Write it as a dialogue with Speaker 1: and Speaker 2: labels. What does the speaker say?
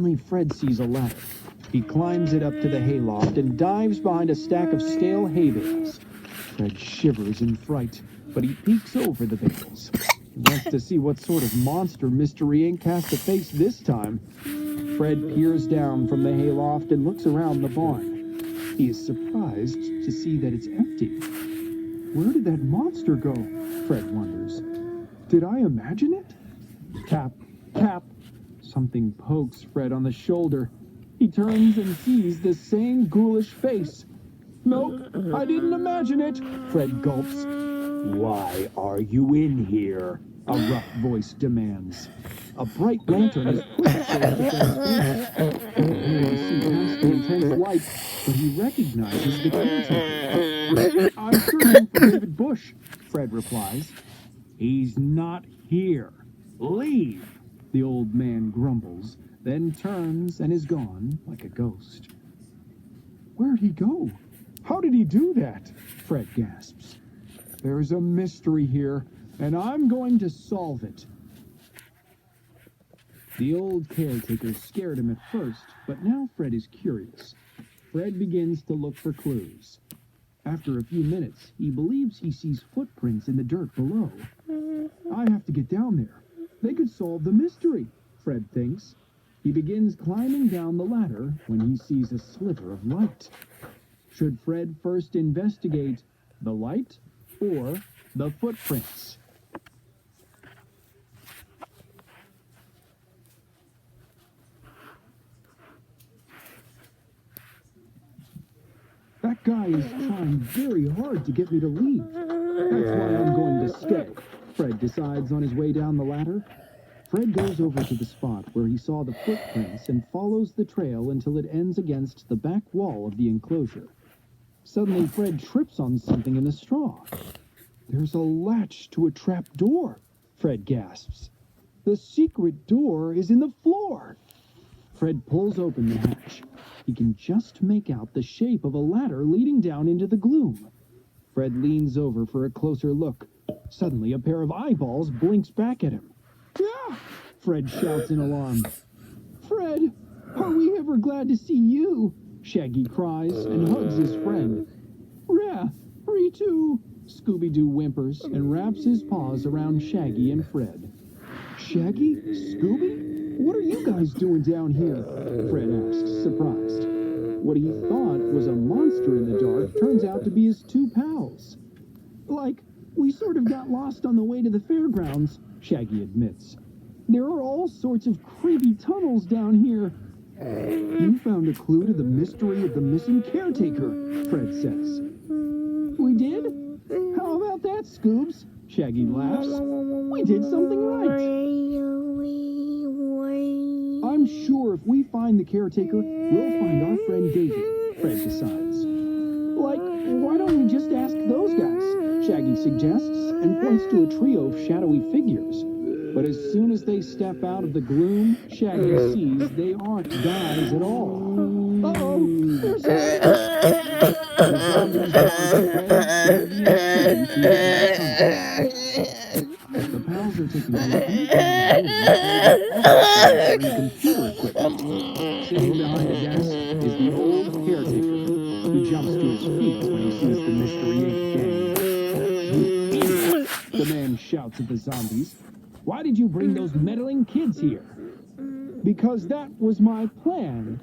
Speaker 1: Suddenly, Fred sees a ladder. He climbs it up to the hayloft and dives behind a stack of stale hay bales. Fred shivers in fright, but he peeks over the bales. He wants to see what sort of monster Mystery Inc. has to face this time. Fred peers down from the hayloft and looks around the barn. He is surprised to see that it's empty. Where did that monster go? Fred wonders. Did I imagine it? Tap, tap. Something pokes Fred on the shoulder. He turns and sees the same ghoulish face. Nope, I didn't imagine it, Fred gulps. Why are you in here? A rough voice demands. A bright lantern is pushed towards the Fred's face. He can see past the intense light, but he recognizes the caretaker. I'm searching for David Bush, Fred replies. He's not here. Leave, the old man grumbles, then turns and is gone like a ghost. Where'd he go? How did he do that? Fred gasps. There's a mystery here, and I'm going to solve it. The old caretaker scared him at first, but now Fred is curious. Fred begins to look for clues. After a few minutes, he believes he sees footprints in the dirt below. I have to get down there. They could solve the mystery, Fred thinks. He begins climbing down the ladder when he sees a sliver of light. Should Fred first investigate the light or the footprints? That guy is trying very hard to get me to leave. That's why I'm going to stay, Fred decides on his way down the ladder. Fred goes over to the spot where he saw the footprints and follows the trail until it ends against the back wall of the enclosure. Suddenly, Fred trips on something in the straw. There's a latch to a trap door, Fred gasps. The secret door is in the floor. Fred pulls open the hatch. He can just make out the shape of a ladder leading down into the gloom. Fred leans over for a closer look. Suddenly, a pair of eyeballs blinks back at him. Ah! Fred shouts in alarm. Fred, are we ever glad to see you? Shaggy cries and hugs his friend. Yeah, me too. Scooby-Doo whimpers and wraps his paws around Shaggy and Fred. Shaggy? Scooby? What are you guys doing down here? Fred asks, surprised. What he thought was a monster in the dark turns out to be his two pals. Like, we sort of got lost on the way to the fairgrounds, Shaggy admits. There are all sorts of creepy tunnels down here. You found a clue to the mystery of the missing caretaker, Fred says. We did? How about that, Scoobs? Shaggy laughs. We did something right. I'm sure if we find the caretaker, we'll find our friend David, Fred decides. Like, why don't we just ask those guys? Shaggy suggests and points to a trio of shadowy figures. But as soon as they step out of the gloom, Shaggy sees they aren't guys at all. Uh-oh! There's the zombies the pals are taking a look at computer equipment. Sitting behind a desk is the old caretaker. He jumps to his feet when he sees the Mystery Inc. gang. You idiot! The man shouts at the zombies. Why did you bring those meddling kids here? Because that was my plan,